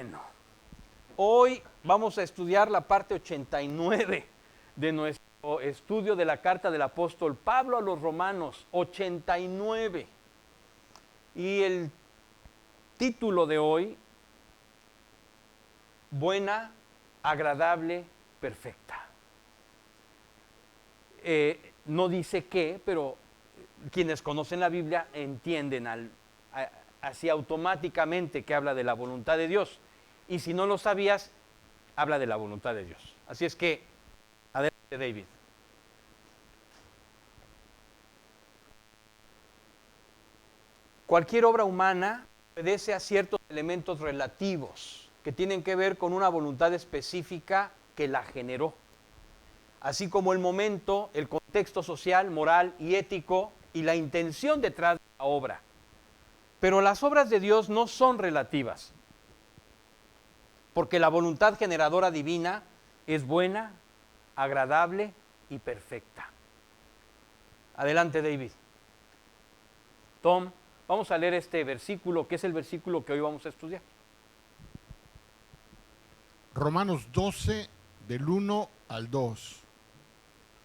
Bueno, hoy vamos a estudiar la parte 89 de nuestro estudio de la carta del apóstol Pablo a los Romanos, 89. Y el título de hoy, buena, agradable, perfecta. No dice qué, pero quienes conocen la Biblia entienden así automáticamente que habla de la voluntad de Dios. Y si no lo sabías, habla de la voluntad de Dios. Así es que, adelante, David. Cualquier obra humana obedece a ciertos elementos relativos que tienen que ver con una voluntad específica que la generó, así como el momento, el contexto social, moral y ético y la intención detrás de la obra. Pero las obras de Dios no son relativas, porque la voluntad generadora divina es buena, agradable y perfecta. Adelante, David. Tom, vamos a leer este versículo, que es el versículo que hoy vamos a estudiar. Romanos 12, del 1 al 2.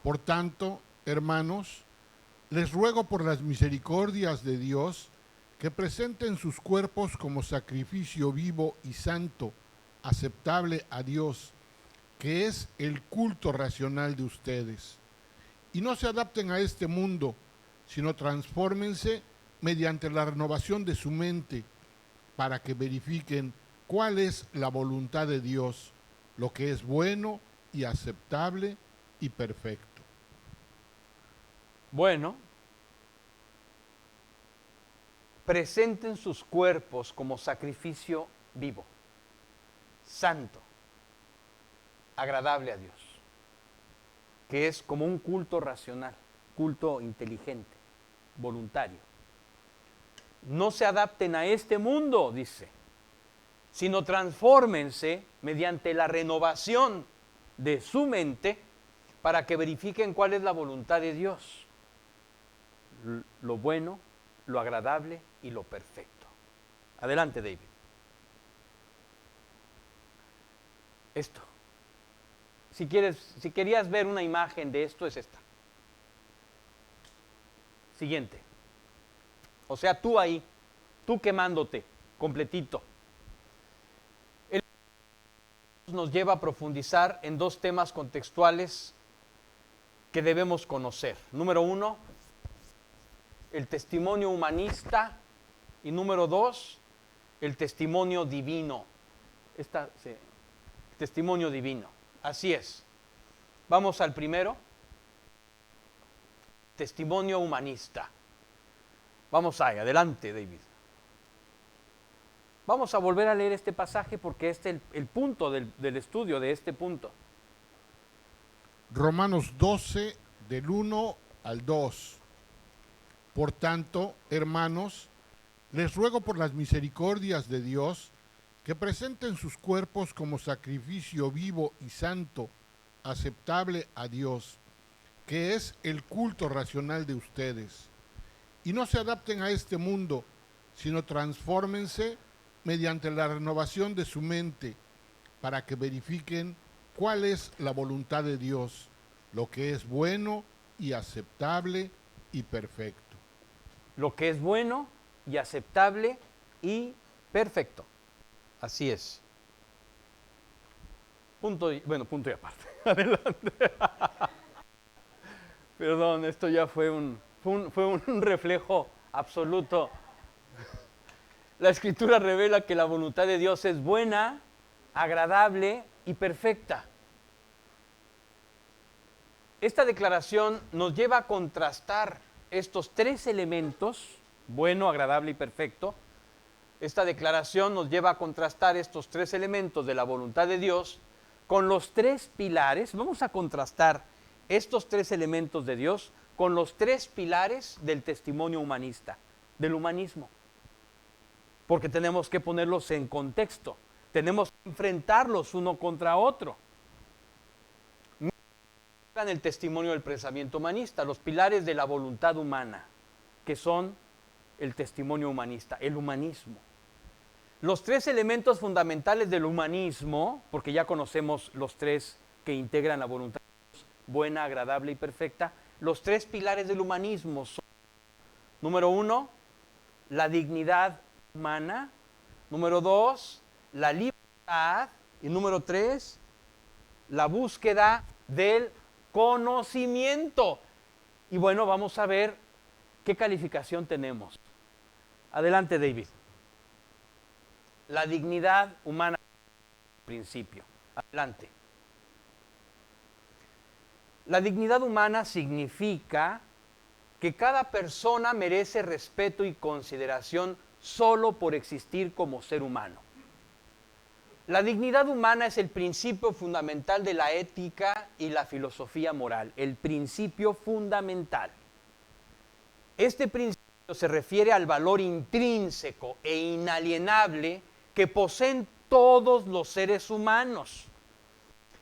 Por tanto, hermanos, les ruego por las misericordias de Dios que presenten sus cuerpos como sacrificio vivo y santo, aceptable a Dios, que es el culto racional de ustedes. Y no se adapten a este mundo, sino transfórmense mediante la renovación de su mente, para que verifiquen cuál es la voluntad de Dios, lo que es bueno y aceptable y perfecto. Bueno, presenten sus cuerpos como sacrificio vivo, santo, agradable a Dios, que es como un culto racional, culto inteligente, voluntario. No se adapten a este mundo, dice, sino transfórmense mediante la renovación de su mente para que verifiquen cuál es la voluntad de Dios, lo bueno, lo agradable y lo perfecto. Adelante, David. Esto. Si querías ver una imagen de esto, es esta. Siguiente. O sea, tú ahí, tú quemándote, completito. Él nos lleva a profundizar en dos temas contextuales que debemos conocer. Número uno, el testimonio humanista, y número dos, el testimonio divino. Testimonio divino. Así es. Vamos al primero. Testimonio humanista. Vamos ahí, adelante, David. Vamos a volver a leer este pasaje porque este es el punto del estudio de este punto. Romanos 12, del 1 al 2. Por tanto, hermanos, les ruego por las misericordias de Dios que presenten sus cuerpos como sacrificio vivo y santo, aceptable a Dios, que es el culto racional de ustedes. Y no se adapten a este mundo, sino transfórmense mediante la renovación de su mente, para que verifiquen cuál es la voluntad de Dios, lo que es bueno y aceptable y perfecto. Lo que es bueno y aceptable y perfecto. Así es. Punto y aparte. Adelante. Perdón, esto ya fue un reflejo absoluto. La Escritura revela que la voluntad de Dios es buena, agradable y perfecta. Esta declaración nos lleva a contrastar estos tres elementos, bueno, agradable y perfecto. Esta declaración nos lleva a contrastar estos tres elementos de la voluntad de Dios con los tres pilares. Vamos a contrastar estos tres elementos de Dios con los tres pilares del testimonio humanista, del humanismo. Porque tenemos que ponerlos en contexto, tenemos que enfrentarlos uno contra otro. En el testimonio del pensamiento humanista, los pilares de la voluntad humana, que son el testimonio humanista, el humanismo. Los tres elementos fundamentales del humanismo, porque ya conocemos los tres que integran la voluntad buena, agradable y perfecta, los tres pilares del humanismo son, número 1, la dignidad humana, número 2, la libertad, y número 3, la búsqueda del conocimiento. Y bueno, vamos a ver qué calificación tenemos. Adelante, David. La dignidad humana, principio. Adelante. La dignidad humana significa que cada persona merece respeto y consideración solo por existir como ser humano. La dignidad humana es el principio fundamental de la ética y la filosofía moral, el principio fundamental. Este principio se refiere al valor intrínseco e inalienable que poseen todos los seres humanos,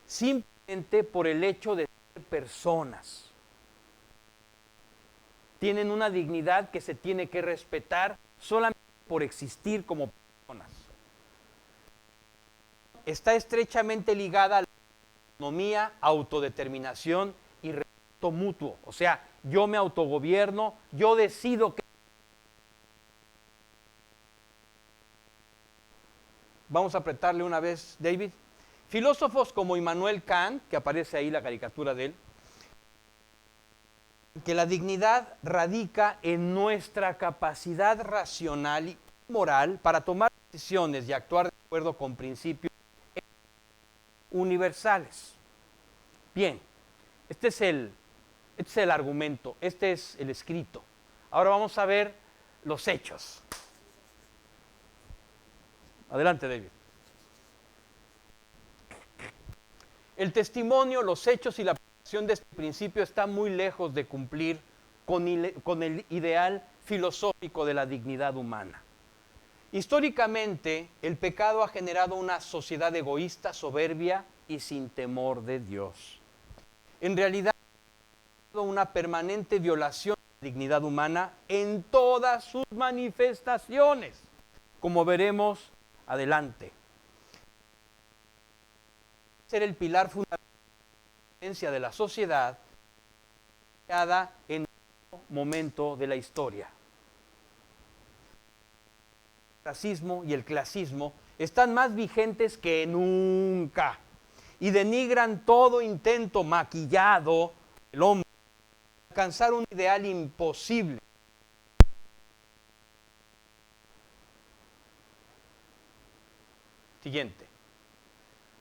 simplemente por el hecho de ser personas. Tienen una dignidad que se tiene que respetar solamente por existir como personas. Está estrechamente ligada a la autonomía, autodeterminación y respeto mutuo. O sea, yo me autogobierno, yo decido qué. Vamos a apretarle una vez, David. Filósofos como Immanuel Kant, que aparece ahí la caricatura de él, que la dignidad radica en nuestra capacidad racional y moral para tomar decisiones y actuar de acuerdo con principios universales. Bien, este es el argumento, este es el escrito. Ahora vamos a ver los hechos. Adelante, David. El testimonio, los hechos y la aplicación de este principio está muy lejos de cumplir con el ideal filosófico de la dignidad humana. Históricamente, el pecado ha generado una sociedad egoísta, soberbia y sin temor de Dios. En realidad, una permanente violación de la dignidad humana en todas sus manifestaciones, como veremos adelante. Ser el pilar fundamental de la sociedad creada en un momento de la historia. El racismo y el clasismo están más vigentes que nunca y denigran todo intento maquillado del hombre de alcanzar un ideal imposible. Siguiente.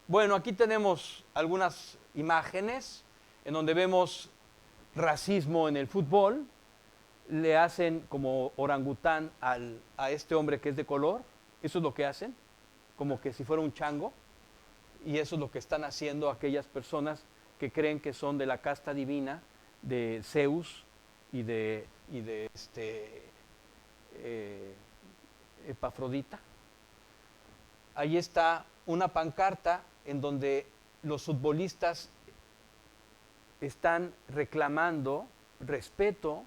Bueno, aquí tenemos algunas imágenes en donde vemos racismo en el fútbol. Le hacen como orangután a este hombre que es de color. Eso es lo que hacen, como que si fuera un chango. Y eso es lo que están haciendo aquellas personas que creen que son de la casta divina de Zeus y de Epafrodita. Ahí está una pancarta en donde los futbolistas están reclamando respeto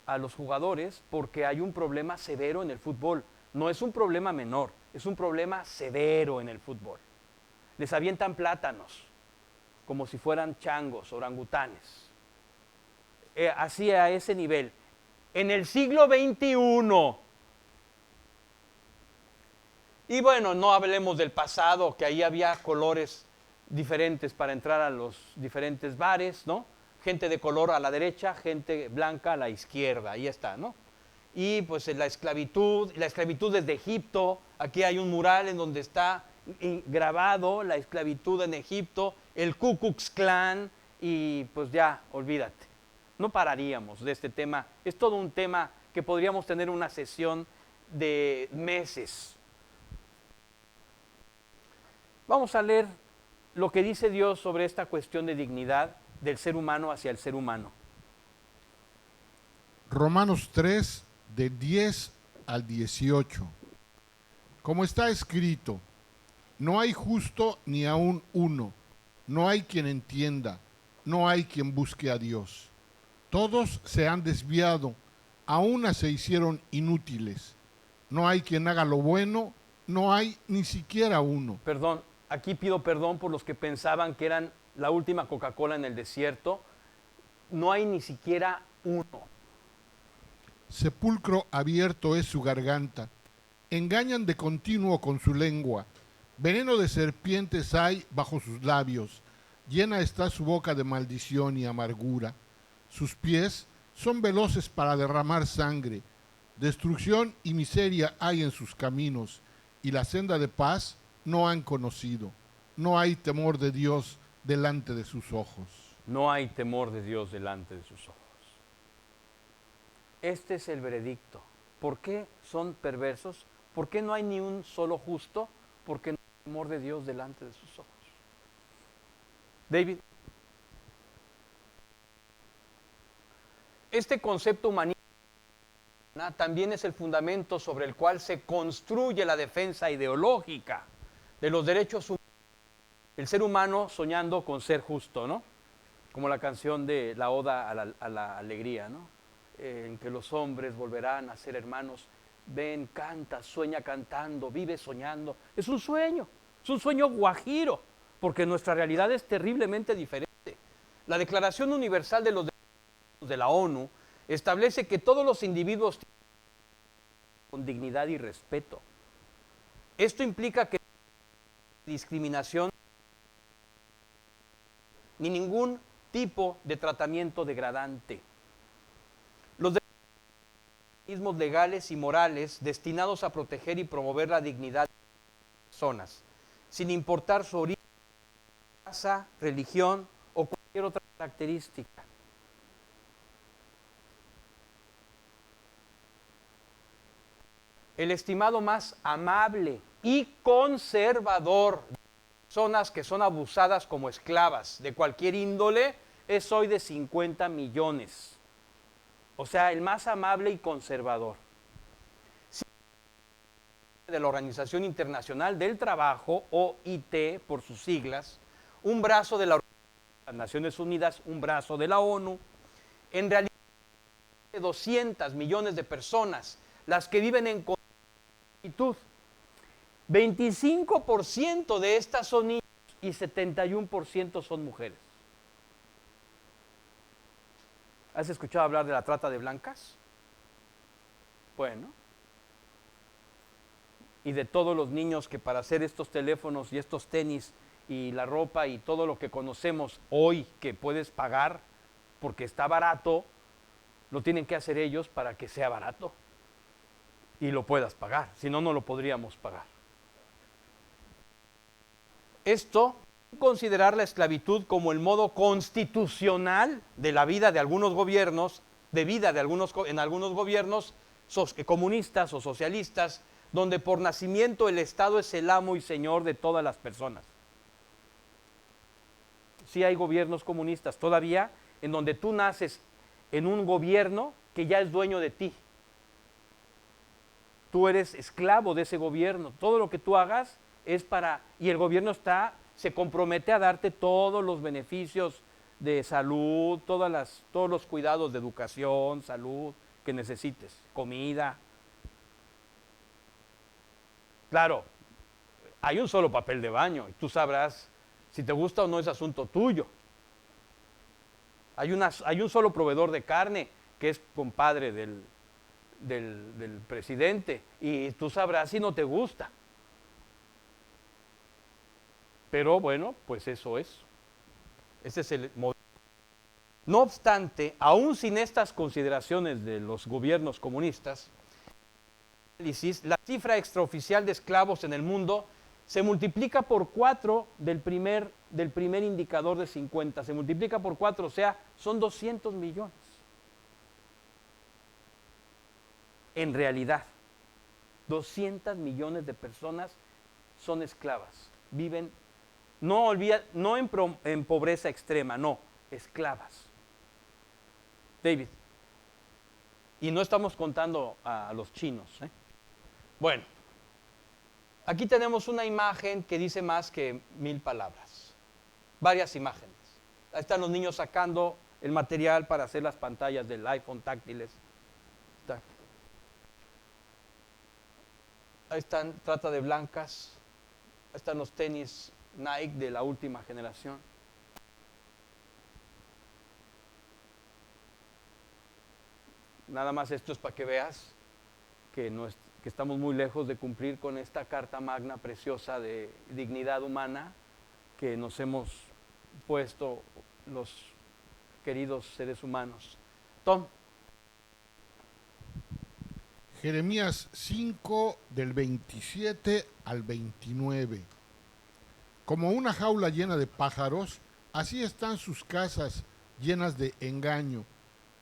a los jugadores porque hay un problema severo en el fútbol. No es un problema menor, es un problema severo en el fútbol. Les avientan plátanos como si fueran changos, orangutanes. Así a ese nivel. En el siglo XXI. Y bueno, no hablemos del pasado, que ahí había colores diferentes para entrar a los diferentes bares, ¿no? Gente de color a la derecha, gente blanca a la izquierda, ahí está, ¿no? Y pues la esclavitud desde Egipto, aquí hay un mural en donde está grabado la esclavitud en Egipto, el Ku Klux Klan, y pues ya, olvídate. No pararíamos de este tema, es todo un tema que podríamos tener una sesión de meses. Vamos a leer lo que dice Dios sobre esta cuestión de dignidad del ser humano hacia el ser humano. Romanos 3, de 10 al 18. Como está escrito, no hay justo ni aun uno, no hay quien entienda, no hay quien busque a Dios. Todos se han desviado, a una se hicieron inútiles. No hay quien haga lo bueno, no hay ni siquiera uno. Perdón, aquí pido perdón por los que pensaban que eran la última Coca-Cola en el desierto. No hay ni siquiera uno. Sepulcro abierto es su garganta. Engañan de continuo con su lengua. Veneno de serpientes hay bajo sus labios. Llena está su boca de maldición y amargura. Sus pies son veloces para derramar sangre. Destrucción y miseria hay en sus caminos, y la senda de paz no han conocido. No hay temor de Dios delante de sus ojos. No hay temor de Dios delante de sus ojos. Este es el veredicto. ¿Por qué son perversos? ¿Por qué no hay ni un solo justo? Porque no hay temor de Dios delante de sus ojos. David, este concepto humanista también es el fundamento sobre el cual se construye la defensa ideológica de los derechos humanos. El ser humano soñando con ser justo, ¿no? Como la canción de la Oda a la Alegría, ¿no? En que los hombres volverán a ser hermanos. Ven, canta, sueña cantando, vive soñando. Es un sueño guajiro, porque nuestra realidad es terriblemente diferente. La Declaración Universal de los Derechos de la ONU establece que todos los individuos tienen con dignidad y respeto. Esto implica que discriminación ni ningún tipo de tratamiento degradante. Los mecanismos legales y morales destinados a proteger y promover la dignidad de las personas, sin importar su origen, raza, religión o cualquier otra característica. El estimado más amable y conservador de personas que son abusadas como esclavas de cualquier índole es hoy de 50 millones. O sea, el más amable y conservador. De la Organización Internacional del Trabajo, OIT por sus siglas, un brazo de las Naciones Unidas, un brazo de la ONU, en realidad 200 millones de personas las que viven en esclavitud. 25% de estas son niños y 71% son mujeres. ¿Has escuchado hablar de la trata de blancas? Bueno. Y de todos los niños que para hacer estos teléfonos y estos tenis y la ropa y todo lo que conocemos hoy que puedes pagar porque está barato, lo tienen que hacer ellos para que sea barato y lo puedas pagar, si no, no lo podríamos pagar. Esto, considerar la esclavitud como el modo constitucional de la vida de algunos gobiernos, en algunos gobiernos comunistas o socialistas, donde por nacimiento el Estado es el amo y señor de todas las personas. Sí hay gobiernos comunistas todavía en donde tú naces en un gobierno que ya es dueño de ti. Tú eres esclavo de ese gobierno. Todo lo que tú hagas es para... Y el gobierno se compromete a darte todos los beneficios de salud, todos los cuidados de educación, salud que necesites, comida. Claro, hay un solo papel de baño y tú sabrás si te gusta o no es asunto tuyo. Hay un solo proveedor de carne que es compadre del presidente y tú sabrás si no te gusta. Pero bueno, pues eso es. Ese es el modelo. No obstante, aún sin estas consideraciones de los gobiernos comunistas, la cifra extraoficial de esclavos en el mundo se multiplica por 4 del primer indicador de 50, se multiplica por 4, o sea, son 200 millones. En realidad, 200 millones de personas son esclavas, viven, no en pobreza extrema, no, esclavas. David, y no estamos contando a los chinos, ¿eh? Bueno, aquí tenemos una imagen que dice más que 1000 palabras, varias imágenes. Ahí están los niños sacando el material para hacer las pantallas del iPhone táctiles. Ahí están, trata de blancas. Ahí están los tenis Nike de la última generación. Nada más esto es para que veas que, que estamos muy lejos de cumplir con esta carta magna preciosa de dignidad humana que nos hemos puesto los queridos seres humanos. Tom. Jeremías 5 del 27 al 29. Como una jaula llena de pájaros, así están sus casas llenas de engaño.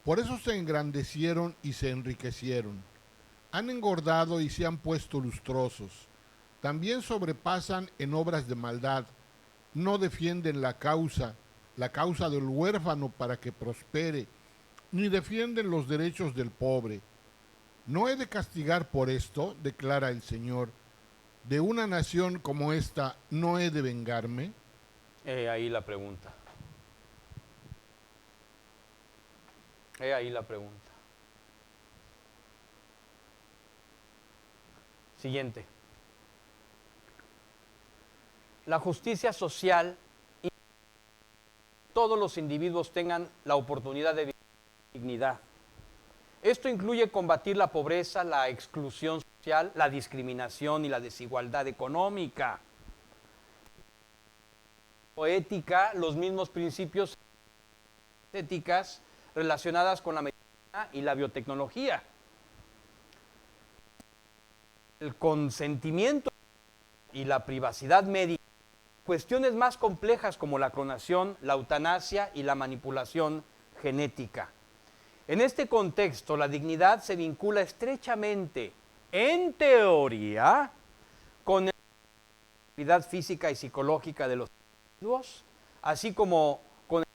Por eso se engrandecieron y se enriquecieron. Han engordado y se han puesto lustrosos. También sobrepasan en obras de maldad. No defienden la causa del huérfano para que prospere, ni defienden los derechos del pobre. ¿No he de castigar por esto?, declara el Señor. ¿De una nación como esta no he de vengarme? Ahí la pregunta. Ahí la pregunta. Siguiente. La justicia social y todos los individuos tengan la oportunidad de vivir con dignidad. Esto incluye combatir la pobreza, la exclusión social, la discriminación y la desigualdad económica. O ética, los mismos principios éticas relacionadas con la medicina y la biotecnología. El consentimiento y la privacidad médica. Cuestiones más complejas como la clonación, la eutanasia y la manipulación genética. En este contexto, la dignidad se vincula estrechamente, en teoría, con la integridad física y psicológica de los individuos, así como con el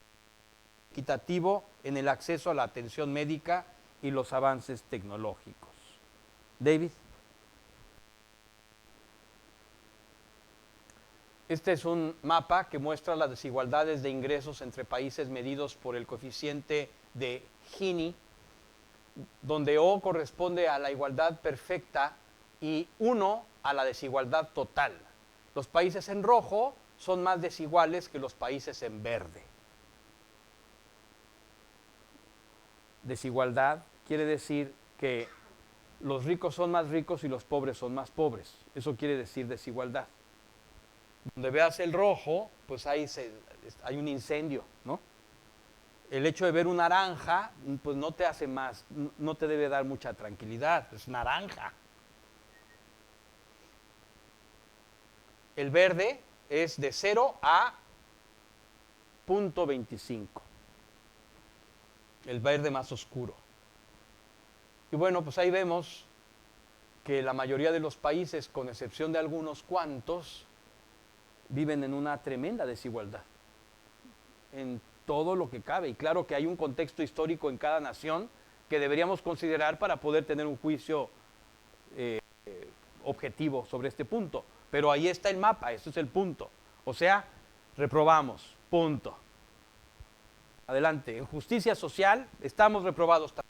equitativo en el acceso a la atención médica y los avances tecnológicos. David. Este es un mapa que muestra las desigualdades de ingresos entre países medidos por el coeficiente de Gini, donde O corresponde a la igualdad perfecta y 1 a la desigualdad total. Los países en rojo son más desiguales que los países en verde. Desigualdad quiere decir que los ricos son más ricos y los pobres son más pobres. Eso quiere decir desigualdad. Donde veas el rojo, pues hay un incendio, ¿no? El hecho de ver un naranja, pues no te hace más, no te debe dar mucha tranquilidad, es naranja. El verde es de 0 a 0.25. El verde más oscuro. Y bueno, pues ahí vemos que la mayoría de los países, con excepción de algunos cuantos, viven en una tremenda desigualdad en todo lo que cabe. Y claro que hay un contexto histórico en cada nación que deberíamos considerar para poder tener un juicio objetivo sobre este punto. Pero ahí está el mapa, ese es el punto. O sea, reprobamos, punto. Adelante, en justicia social estamos reprobados también.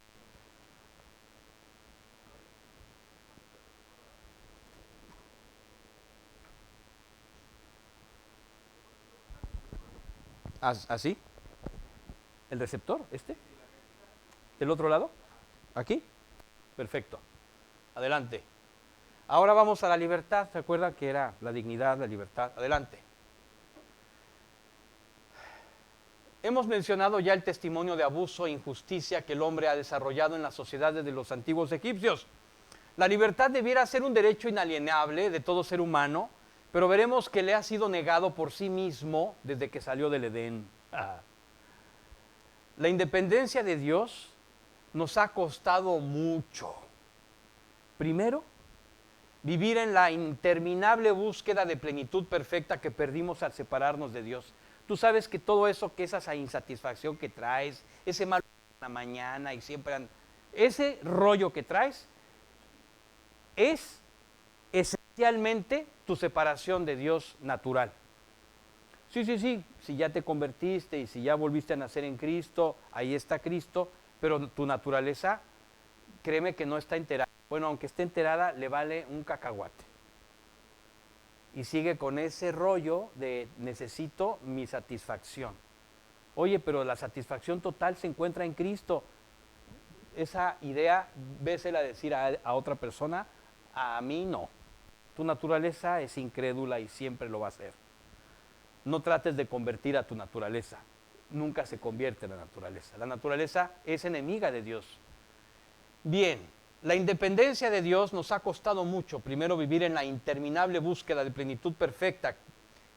¿Así? ¿El receptor? ¿Este? ¿Del otro lado? ¿Aquí? Perfecto. Adelante. Ahora vamos a la libertad. ¿Se acuerdan que era la dignidad, la libertad? Adelante. Hemos mencionado ya el testimonio de abuso e injusticia que el hombre ha desarrollado en las sociedades de los antiguos egipcios. La libertad debiera ser un derecho inalienable de todo ser humano, pero veremos que le ha sido negado por sí mismo desde que salió del Edén. La independencia de Dios nos ha costado mucho. Primero, vivir en la interminable búsqueda de plenitud perfecta que perdimos al separarnos de Dios. Tú sabes que todo eso, que esa insatisfacción que traes, ese mal en la mañana y siempre, ese rollo que traes, es esencialmente tu separación de Dios natural. Sí, si ya te convertiste y si ya volviste a nacer en Cristo, ahí está Cristo, pero tu naturaleza, créeme que no está enterada. bueno, aunque esté enterada, le vale un cacahuate. Y sigue con ese rollo de necesito mi satisfacción. Oye, pero la satisfacción total se encuentra en Cristo. Esa idea, vésela decir a otra persona, a mí no. Tu naturaleza es incrédula y siempre lo va a ser. No trates de convertir a tu naturaleza. Nunca se convierte en la naturaleza. La naturaleza es enemiga de Dios. Bien, la independencia de Dios nos ha costado mucho. Primero, vivir en la interminable búsqueda de plenitud perfecta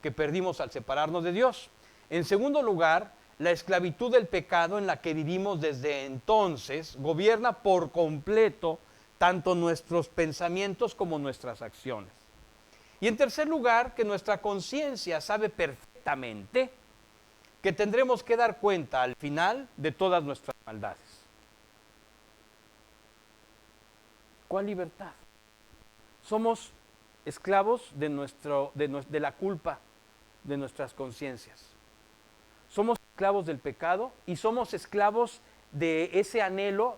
que perdimos al separarnos de Dios. En segundo lugar, la esclavitud del pecado en la que vivimos desde entonces gobierna por completo tanto nuestros pensamientos como nuestras acciones. Y en tercer lugar, que nuestra conciencia sabe perfectamente que tendremos que dar cuenta al final de todas nuestras maldades. ¿Cuál libertad? Somos esclavos de la culpa de nuestras conciencias. Somos esclavos del pecado y somos esclavos de ese anhelo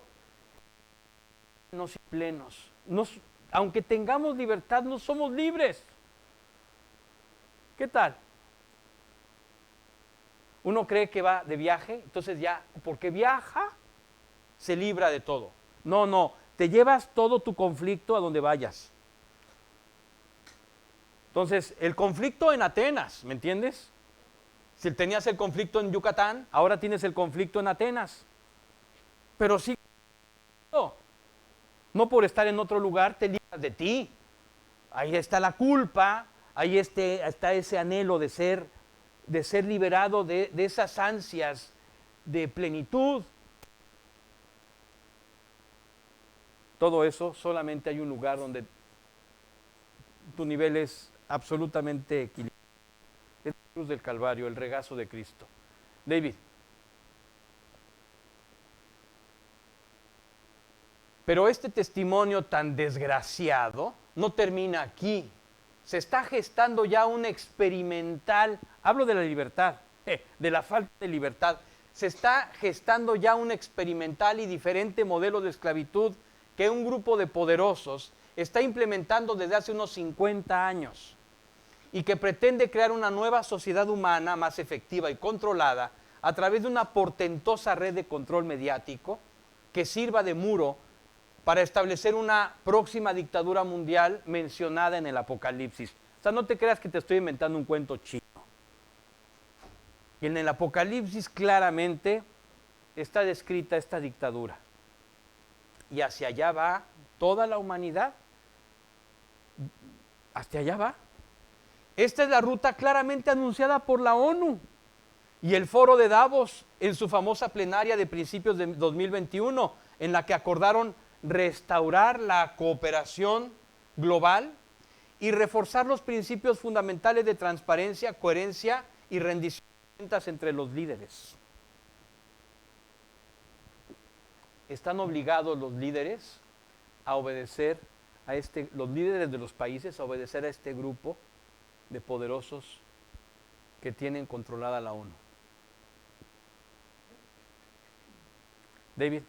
plenos. Aunque tengamos libertad, no somos libres. ¿Qué tal? Uno cree que va de viaje, entonces ya, porque viaja, se libra de todo. No, te llevas todo tu conflicto a donde vayas. Entonces, el conflicto en Atenas, ¿me entiendes? Si tenías el conflicto en Yucatán, ahora tienes el conflicto en Atenas. Pero sí, no por estar en otro lugar te libras de ti. Ahí está la culpa, ahí está ese anhelo de ser liberado de esas ansias de plenitud. Todo eso, solamente hay un lugar donde tu nivel es absolutamente equilibrado. Es la cruz del Calvario, el regazo de Cristo. David. Pero este testimonio tan desgraciado no termina aquí. Se está gestando ya un experimental, hablo de la libertad, de la falta de libertad. Se está gestando ya un experimental y diferente modelo de esclavitud que un grupo de poderosos está implementando desde hace unos 50 años y que pretende crear una nueva sociedad humana más efectiva y controlada a través de una portentosa red de control mediático que sirva de muro para establecer una próxima dictadura mundial mencionada en el Apocalipsis. O sea, no te creas que te estoy inventando un cuento chino. Y en el Apocalipsis claramente está descrita esta dictadura. Y hacia allá va toda la humanidad. Hacia allá va. Esta es la ruta claramente anunciada por la ONU y el Foro de Davos en su famosa plenaria de principios de 2021, en la que acordaron restaurar la cooperación global y reforzar los principios fundamentales de transparencia, coherencia y rendición de cuentas entre los líderes. Están obligados los líderes a obedecer los líderes de los países a obedecer a este grupo de poderosos que tienen controlada la ONU. David.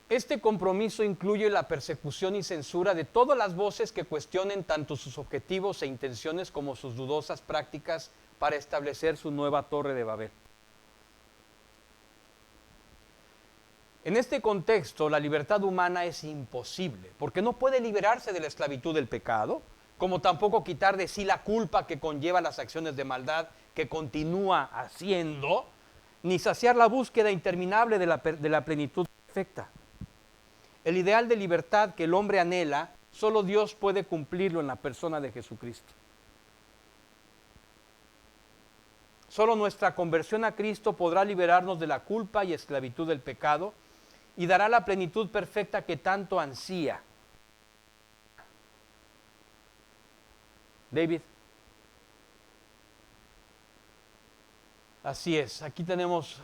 Este compromiso incluye la persecución y censura de todas las voces que cuestionen tanto sus objetivos e intenciones como sus dudosas prácticas para establecer su nueva Torre de Babel. En este contexto, la libertad humana es imposible, porque no puede liberarse de la esclavitud del pecado, como tampoco quitar de sí la culpa que conlleva las acciones de maldad que continúa haciendo, ni saciar la búsqueda interminable de la plenitud perfecta. El ideal de libertad que el hombre anhela, solo Dios puede cumplirlo en la persona de Jesucristo. Solo nuestra conversión a Cristo podrá liberarnos de la culpa y esclavitud del pecado y dará la plenitud perfecta que tanto ansía. David. Así es, aquí tenemos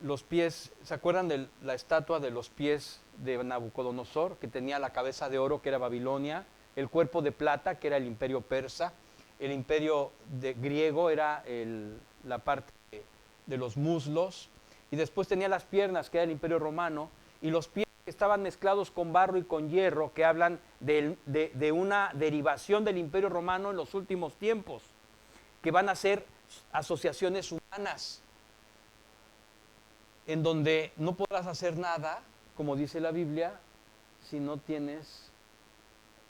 los pies, ¿se acuerdan de la estatua de los pies de Nabucodonosor, que tenía la cabeza de oro, que era Babilonia, el cuerpo de plata, que era el imperio persa, el imperio griego era la parte de los muslos, y después tenía las piernas, que era el Imperio Romano, y los pies que estaban mezclados con barro y con hierro, que hablan de una derivación del Imperio Romano en los últimos tiempos, que van a ser asociaciones humanas, en donde no podrás hacer nada, como dice la Biblia, si no tienes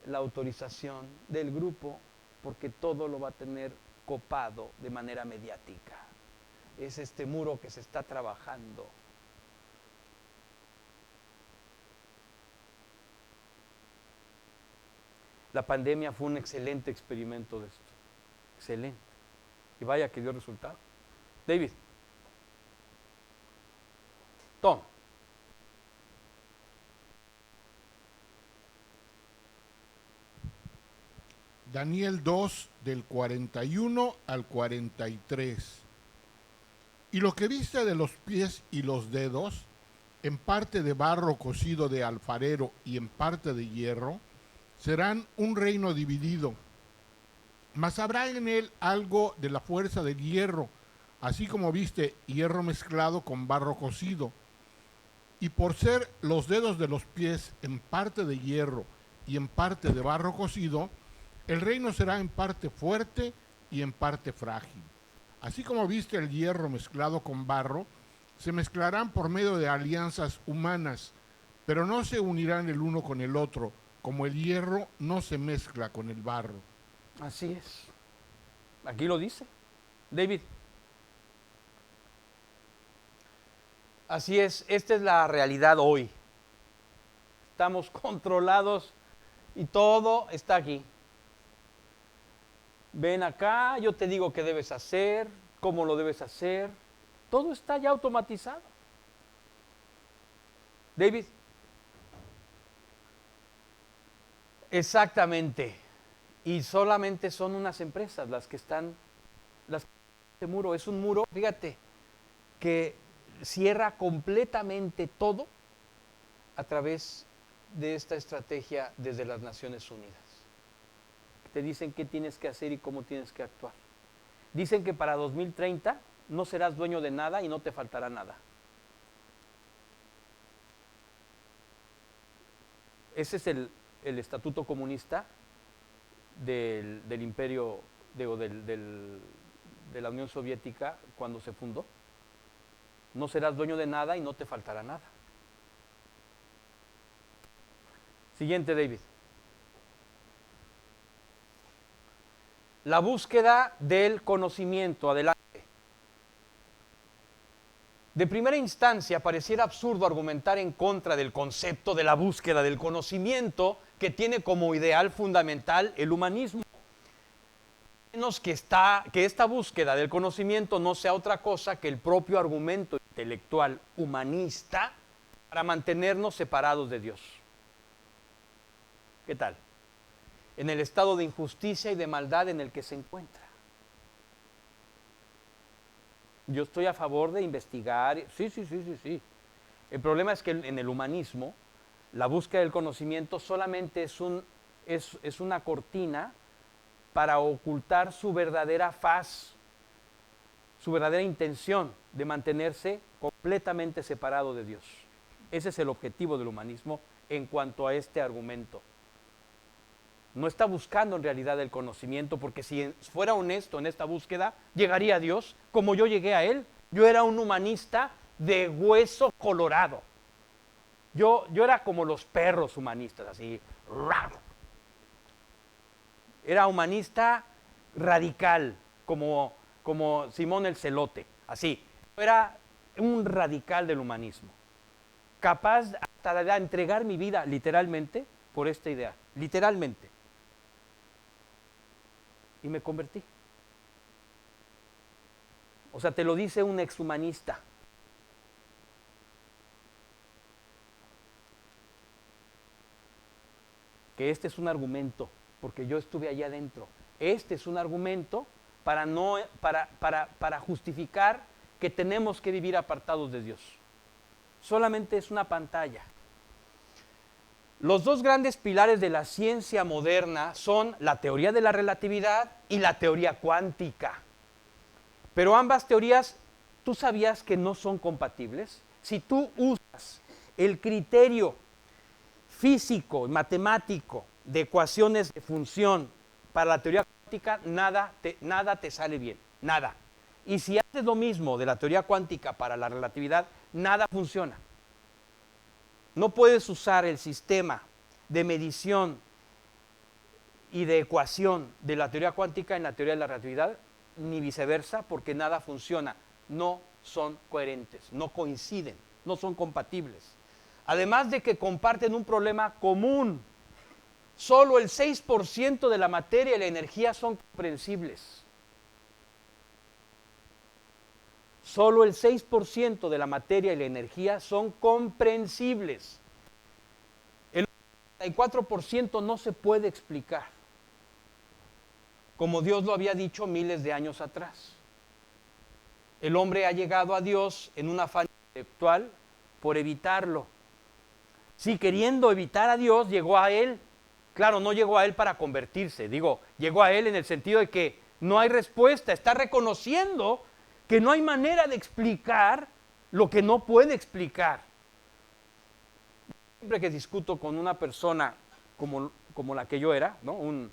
la autorización del grupo, porque todo lo va a tener copado de manera mediática. Es este muro que se está trabajando. La pandemia fue un excelente experimento de esto. Excelente. Y vaya que dio resultado. David. Tom. Daniel 2, del 41 al 43. Y lo que viste de los pies y los dedos, en parte de barro cocido de alfarero y en parte de hierro, serán un reino dividido. Mas habrá en él algo de la fuerza del hierro, así como viste hierro mezclado con barro cocido. Y por ser los dedos de los pies en parte de hierro y en parte de barro cocido, el reino será en parte fuerte y en parte frágil. Así como viste el hierro mezclado con barro, se mezclarán por medio de alianzas humanas, pero no se unirán el uno con el otro, como el hierro no se mezcla con el barro. Así es. Aquí lo dice. David. Así es, esta es la realidad hoy. Estamos controlados y todo está aquí. Ven acá, yo te digo qué debes hacer, cómo lo debes hacer. Todo está ya automatizado. David. Exactamente. Y solamente son unas empresas las que están, este muro es un muro, fíjate, que cierra completamente todo a través de esta estrategia desde las Naciones Unidas. Te dicen qué tienes que hacer y cómo tienes que actuar. Dicen que para 2030 no serás dueño de nada y no te faltará nada. Ese es el estatuto comunista del imperio, de la Unión Soviética cuando se fundó. No serás dueño de nada y no te faltará nada. Siguiente, David. La búsqueda del conocimiento. Adelante. De primera instancia, pareciera absurdo argumentar en contra del concepto de la búsqueda del conocimiento que tiene como ideal fundamental el humanismo. Menos que esta búsqueda del conocimiento no sea otra cosa que el propio argumento intelectual humanista para mantenernos separados de Dios. ¿Qué tal? En el estado de injusticia y de maldad en el que se encuentra. Yo estoy a favor de investigar. Sí. El problema es que en el humanismo la búsqueda del conocimiento solamente es una cortina para ocultar su verdadera faz, su verdadera intención de mantenerse completamente separado de Dios. Ese es el objetivo del humanismo en cuanto a este argumento. No está buscando en realidad el conocimiento, porque si fuera honesto en esta búsqueda, llegaría a Dios como yo llegué a Él. Yo era un humanista de hueso colorado. Yo era como los perros humanistas, así. Era humanista radical, como Simón el Celote, así. Era un radical del humanismo, capaz hasta de entregar mi vida literalmente por esta idea, literalmente. Y me convertí. O sea, te lo dice un exhumanista. Que este es un argumento, porque yo estuve allá adentro. Este es un argumento para justificar que tenemos que vivir apartados de Dios. Solamente es una pantalla. Los dos grandes pilares de la ciencia moderna son la teoría de la relatividad y la teoría cuántica. Pero ambas teorías, ¿Tú sabías que no son compatibles? Si tú usas el criterio físico, matemático, de ecuaciones de función para la teoría cuántica, nada te sale bien, nada. Y si haces lo mismo de la teoría cuántica para la relatividad, nada funciona. No puedes usar el sistema de medición y de ecuación de la teoría cuántica en la teoría de la relatividad, ni viceversa, porque nada funciona. No son coherentes, no coinciden, no son compatibles. Además de que comparten un problema común. Solo el 6% de la materia y la energía son comprensibles. Solo el 6% de la materia y la energía son comprensibles. El 94% no se puede explicar, como Dios lo había dicho miles de años atrás. El hombre ha llegado a Dios en un afán intelectual por evitarlo. Sí, queriendo evitar a Dios, llegó a Él. Claro, no llegó a Él para convertirse, llegó a Él en el sentido de que no hay respuesta, está reconociendo que no hay manera de explicar lo que no puede explicar. Siempre que discuto con una persona como la que yo era, ¿no? un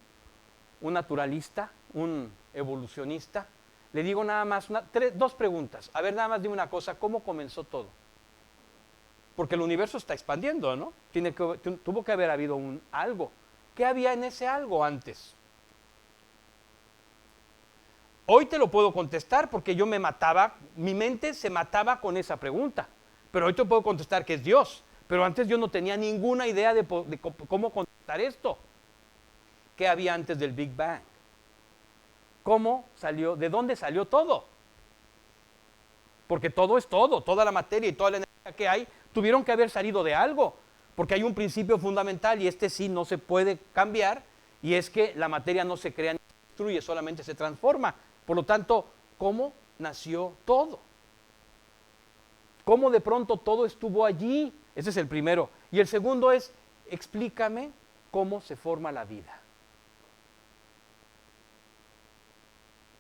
naturalista, un evolucionista, le digo nada más dos preguntas. A ver, nada más dime una cosa, ¿cómo comenzó todo? Porque el universo está expandiendo, ¿no? Tuvo que haber habido algo. ¿Qué había en ese algo antes? Hoy te lo puedo contestar porque yo me mataba, mi mente se mataba con esa pregunta. Pero hoy te puedo contestar que es Dios. Pero antes yo no tenía ninguna idea de cómo contestar esto. ¿Qué había antes del Big Bang? ¿Cómo salió? ¿De dónde salió todo? Porque todo es todo, toda la materia y toda la energía que hay tuvieron que haber salido de algo. Porque hay un principio fundamental y este sí no se puede cambiar, y es que la materia no se crea ni se destruye, solamente se transforma. Por lo tanto, ¿cómo nació todo? ¿Cómo de pronto todo estuvo allí? Ese es el primero. Y el segundo es, explícame cómo se forma la vida.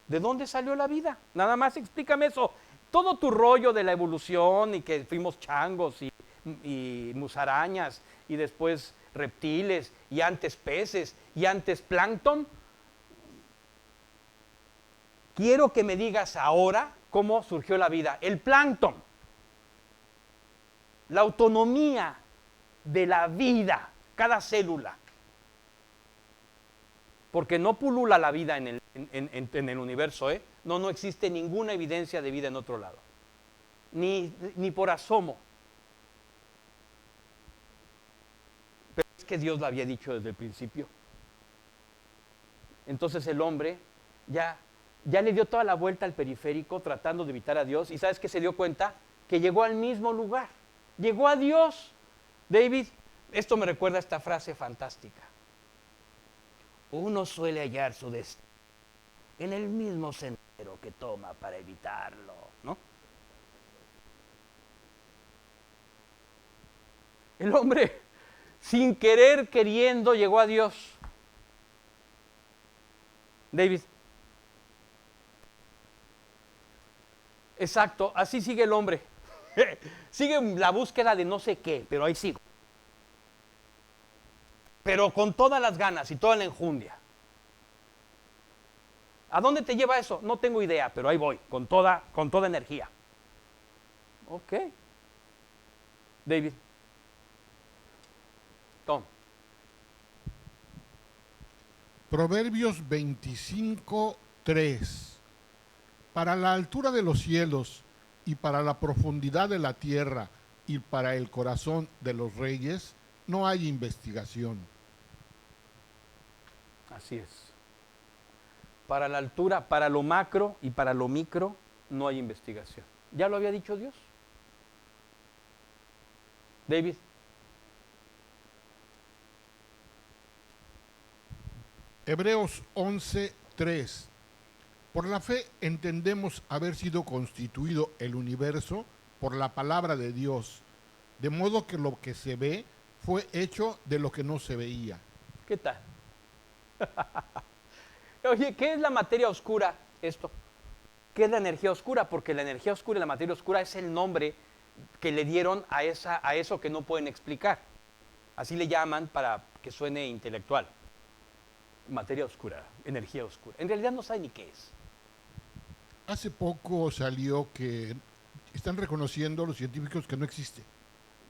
¿De dónde salió la vida? Nada más explícame eso. Todo tu rollo de la evolución y que fuimos changos y musarañas y después reptiles y antes peces y antes plancton. Quiero que me digas ahora cómo surgió la vida. El plancton, la autonomía de la vida, cada célula. Porque no pulula la vida en el universo, ¿eh? No existe ninguna evidencia de vida en otro lado. Ni por asomo. Pero es que Dios lo había dicho desde el principio. Entonces el hombre ya le dio toda la vuelta al periférico tratando de evitar a Dios. ¿Y sabes qué se dio cuenta? Que llegó al mismo lugar. Llegó a Dios. David, esto me recuerda a esta frase fantástica. Uno suele hallar su destino en el mismo sendero que toma para evitarlo, ¿no? El hombre, sin querer, queriendo, llegó a Dios. David. Exacto, así sigue el hombre. Sigue la búsqueda de no sé qué, pero ahí sigo. Pero con todas las ganas y toda la enjundia. ¿A dónde te lleva eso? No tengo idea, pero ahí voy, con toda energía. Ok. David. Tom. Proverbios 25:3. Para la altura de los cielos y para la profundidad de la tierra y para el corazón de los reyes no hay investigación. Así es. Para la altura, para lo macro y para lo micro no hay investigación. ¿Ya lo había dicho Dios? David. Hebreos 11:3. Por la fe entendemos haber sido constituido el universo por la palabra de Dios, de modo que lo que se ve fue hecho de lo que no se veía. ¿Qué tal? Oye, ¿qué es la materia oscura? Esto. ¿Qué es la energía oscura? Porque la energía oscura y la materia oscura es el nombre que le dieron a eso que no pueden explicar. Así le llaman para que suene intelectual. Materia oscura, energía oscura. En realidad no saben ni qué es. Hace poco salió que están reconociendo los científicos que no existe.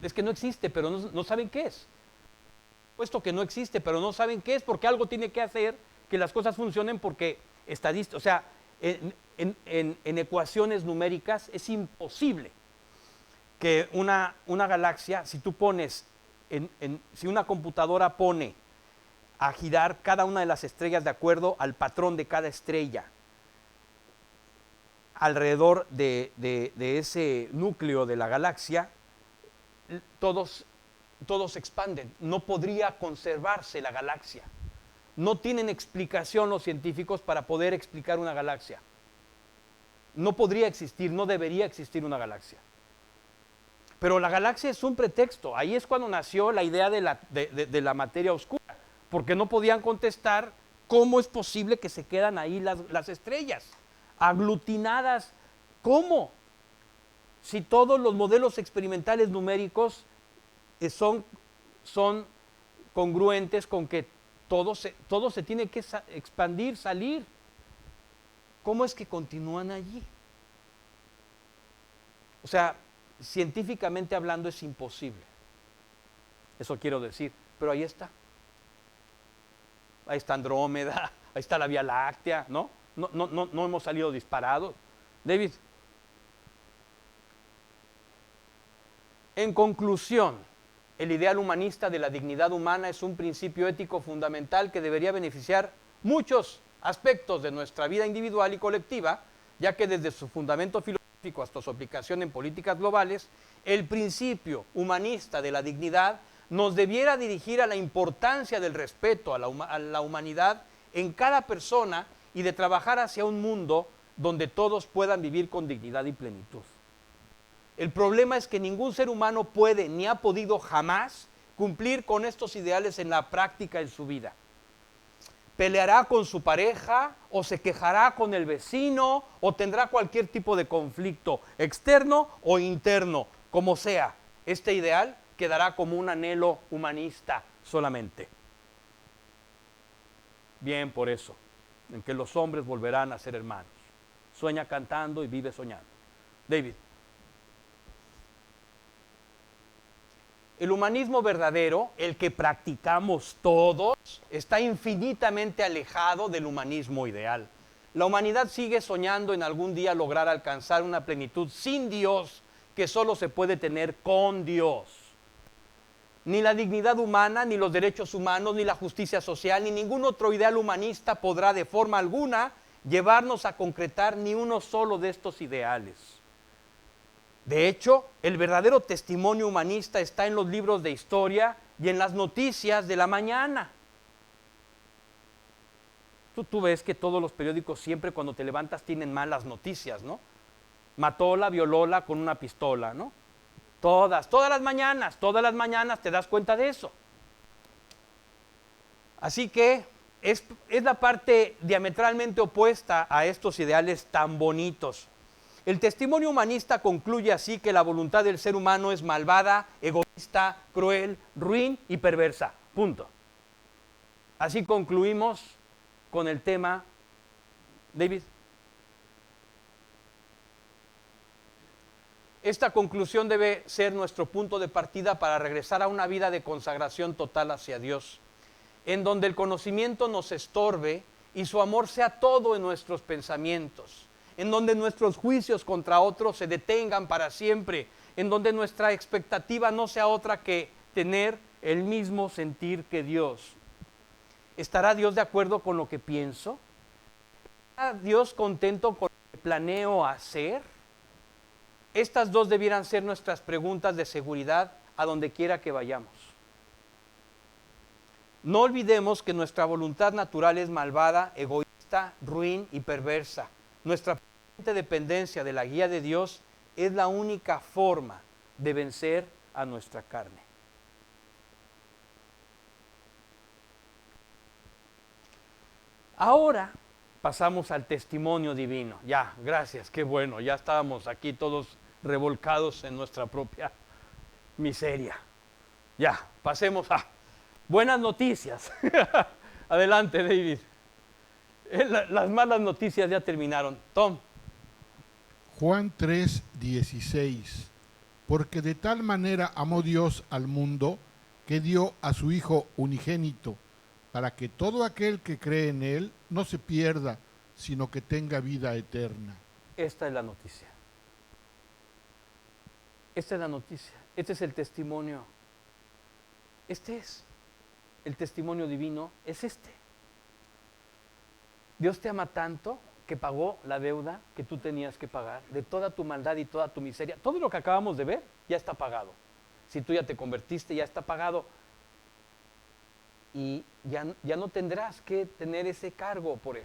Es que no existe, pero no saben qué es. Puesto que no existe, pero no saben qué es, porque algo tiene que hacer que las cosas funcionen, porque o sea, en ecuaciones numéricas es imposible que una galaxia, si tú pones, si una computadora pone a girar cada una de las estrellas de acuerdo al patrón de cada estrella alrededor de ese núcleo de la galaxia, todos se expanden. No podría conservarse la galaxia. No tienen explicación los científicos para poder explicar una galaxia. No podría existir, no debería existir una galaxia. Pero la galaxia es un pretexto. Ahí es cuando nació la idea de la materia oscura, porque no podían contestar cómo es posible que se quedan ahí las estrellas aglutinadas. ¿Cómo? Si todos los modelos experimentales numéricos son congruentes con que todo se tiene que expandir, salir. ¿Cómo es que continúan allí? O sea, científicamente hablando es imposible. Eso quiero decir, pero ahí está. Ahí está Andrómeda, ahí está la Vía Láctea, ¿no? No hemos salido disparados. David, en conclusión, el ideal humanista de la dignidad humana es un principio ético fundamental que debería beneficiar muchos aspectos de nuestra vida individual y colectiva, ya que desde su fundamento filosófico hasta su aplicación en políticas globales, el principio humanista de la dignidad nos debiera dirigir a la importancia del respeto a la humanidad en cada persona y de trabajar hacia un mundo donde todos puedan vivir con dignidad y plenitud. El problema es que ningún ser humano puede ni ha podido jamás cumplir con estos ideales en la práctica en su vida. Peleará con su pareja, o se quejará con el vecino, o tendrá cualquier tipo de conflicto externo o interno, como sea. Este ideal quedará como un anhelo humanista solamente. Bien por eso, en que los hombres volverán a ser hermanos. Sueña cantando y vive soñando. David. El humanismo verdadero, el que practicamos todos, está infinitamente alejado del humanismo ideal. La humanidad sigue soñando en algún día lograr alcanzar una plenitud sin Dios, que solo se puede tener con Dios. Ni la dignidad humana, ni los derechos humanos, ni la justicia social, ni ningún otro ideal humanista podrá de forma alguna llevarnos a concretar ni uno solo de estos ideales. De hecho, el verdadero testimonio humanista está en los libros de historia y en las noticias de la mañana. Tú ves que todos los periódicos siempre cuando te levantas tienen malas noticias, ¿no? Matóla, violóla con una pistola, ¿no? Todas las mañanas te das cuenta de eso. Así que es la parte diametralmente opuesta a estos ideales tan bonitos. El testimonio humanista concluye así que la voluntad del ser humano es malvada, egoísta, cruel, ruin y perversa. Punto. Así concluimos con el tema. David. Esta conclusión debe ser nuestro punto de partida para regresar a una vida de consagración total hacia Dios, en donde el conocimiento nos estorbe y su amor sea todo en nuestros pensamientos, en donde nuestros juicios contra otros se detengan para siempre, en donde nuestra expectativa no sea otra que tener el mismo sentir que Dios. ¿Estará Dios de acuerdo con lo que pienso? ¿Estará Dios contento con lo que planeo hacer? Estas dos debieran ser nuestras preguntas de seguridad a donde quiera que vayamos. No olvidemos que nuestra voluntad natural es malvada, egoísta, ruin y perversa. Nuestra dependencia de la guía de Dios es la única forma de vencer a nuestra carne. Ahora, pasamos al testimonio divino. Ya, gracias, qué bueno, ya estábamos aquí todos revolcados en nuestra propia miseria. Ya, pasemos a buenas noticias. Adelante, David. Las malas noticias ya terminaron. Tom. Juan 3:16. Porque de tal manera amó Dios al mundo que dio a su Hijo unigénito, para que todo aquel que cree en Él no se pierda, sino que tenga vida eterna. Esta es la noticia. Esta es la noticia. Este es el testimonio. Este es el testimonio divino. Es este. Dios te ama tanto que pagó la deuda que tú tenías que pagar, de toda tu maldad y toda tu miseria. Todo lo que acabamos de ver ya está pagado. Si tú ya te convertiste, ya está pagado. Y ya no tendrás que tener ese cargo por Él.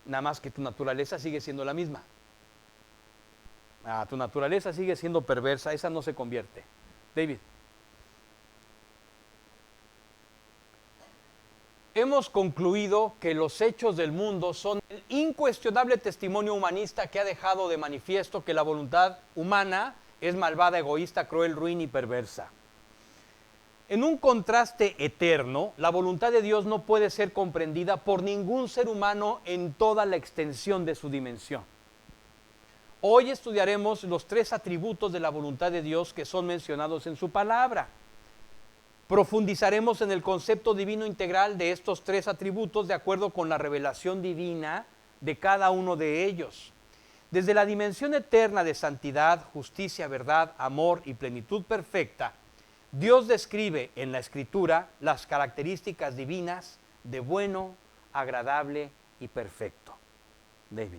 Nada más que tu naturaleza sigue siendo la misma. Tu naturaleza sigue siendo perversa, esa no se convierte. David. Hemos concluido que los hechos del mundo son el incuestionable testimonio humanista que ha dejado de manifiesto que la voluntad humana es malvada, egoísta, cruel, ruin y perversa. En un contraste eterno, la voluntad de Dios no puede ser comprendida por ningún ser humano en toda la extensión de su dimensión. Hoy estudiaremos los 3 atributos de la voluntad de Dios que son mencionados en su palabra. Profundizaremos en el concepto divino integral de estos 3 atributos de acuerdo con la revelación divina de cada uno de ellos. Desde la dimensión eterna de santidad, justicia, verdad, amor y plenitud perfecta, Dios describe en la Escritura las características divinas de bueno, agradable y perfecto. David.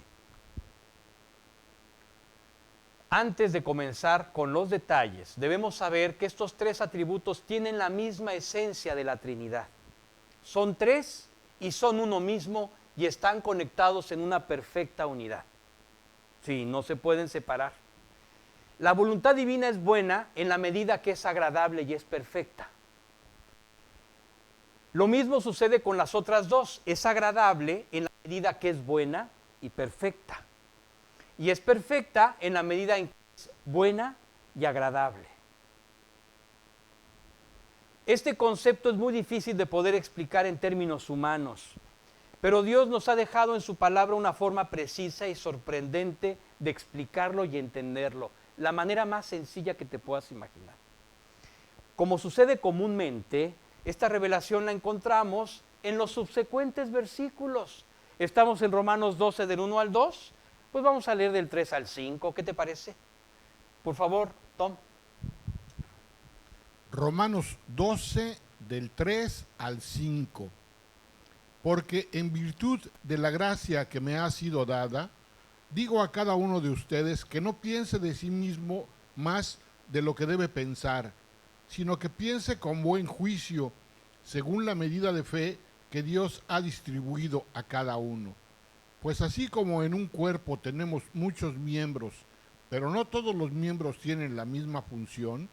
Antes de comenzar con los detalles, debemos saber que estos 3 atributos tienen la misma esencia de la Trinidad. Son 3 y son uno mismo y están conectados en una perfecta unidad. Sí, no se pueden separar. La voluntad divina es buena en la medida que es agradable y es perfecta. Lo mismo sucede con las otras 2. Es agradable en la medida que es buena y perfecta. Y es perfecta en la medida en que es buena y agradable. Este concepto es muy difícil de poder explicar en términos humanos, pero Dios nos ha dejado en su palabra una forma precisa y sorprendente de explicarlo y entenderlo, la manera más sencilla que te puedas imaginar. Como sucede comúnmente, esta revelación la encontramos en los subsecuentes versículos. Estamos en Romanos 12 del 1 al 2. Pues vamos a leer del 3 al 5, ¿qué te parece? Por favor, Tom. Romanos 12, del 3 al 5. Porque en virtud de la gracia que me ha sido dada, digo a cada uno de ustedes que no piense de sí mismo más de lo que debe pensar, sino que piense con buen juicio, según la medida de fe que Dios ha distribuido a cada uno. Pues así como en un cuerpo tenemos muchos miembros, pero no todos los miembros tienen la misma función,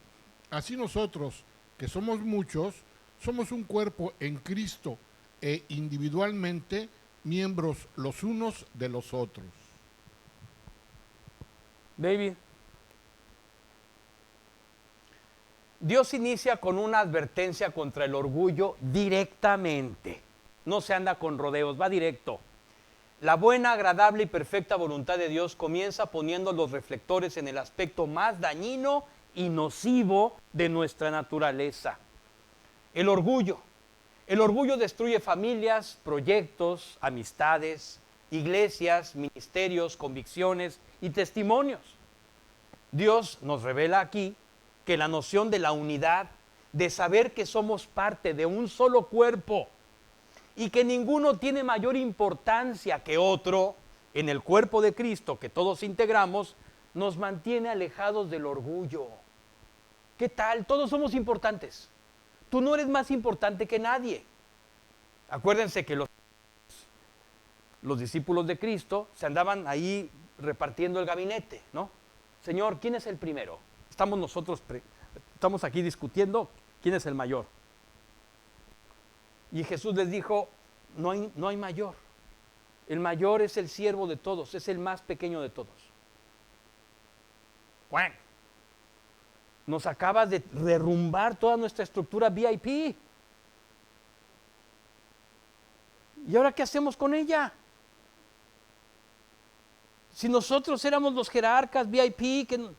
así nosotros, que somos muchos, somos un cuerpo en Cristo e individualmente miembros los unos de los otros. David. Dios inicia con una advertencia contra el orgullo directamente. No se anda con rodeos, va directo. La buena, agradable y perfecta voluntad de Dios comienza poniendo los reflectores en el aspecto más dañino y nocivo de nuestra naturaleza. El orgullo. El orgullo destruye familias, proyectos, amistades, iglesias, ministerios, convicciones y testimonios. Dios nos revela aquí que la noción de la unidad, de saber que somos parte de un solo cuerpo, y que ninguno tiene mayor importancia que otro en el cuerpo de Cristo que todos integramos, nos mantiene alejados del orgullo. ¿Qué tal? Todos somos importantes. Tú no eres más importante que nadie. Acuérdense que los discípulos de Cristo se andaban ahí repartiendo el gabinete, ¿no? Señor, ¿quién es el primero? Estamos aquí discutiendo quién es el mayor. Y Jesús les dijo, no hay mayor. El mayor es el siervo de todos, es el más pequeño de todos. Juan, nos acabas de derrumbar toda nuestra estructura VIP. ¿Y ahora qué hacemos con ella? Si nosotros éramos los jerarcas VIP, que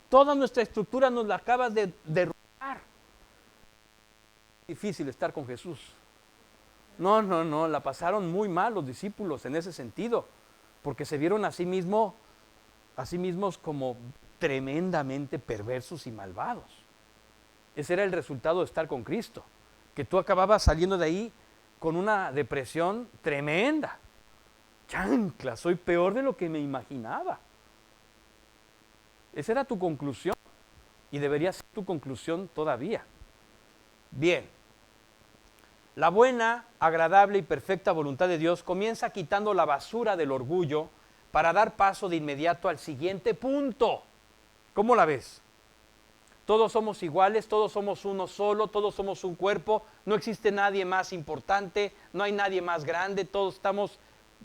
toda nuestra estructura nos la acabas de derrumbar. Difícil estar con Jesús. No, la pasaron muy mal los discípulos en ese sentido, porque se vieron a sí mismos como tremendamente perversos y malvados. Ese era el resultado de estar con Cristo, que tú acababas saliendo de ahí con una depresión tremenda. Chancla, soy peor de lo que me imaginaba. Esa era tu conclusión y debería ser tu conclusión todavía. Bien, la buena, agradable y perfecta voluntad de Dios comienza quitando la basura del orgullo para dar paso de inmediato al siguiente punto. ¿Cómo la ves? Todos somos iguales, todos somos uno solo, todos somos un cuerpo, no existe nadie más importante, no hay nadie más grande, todos estamos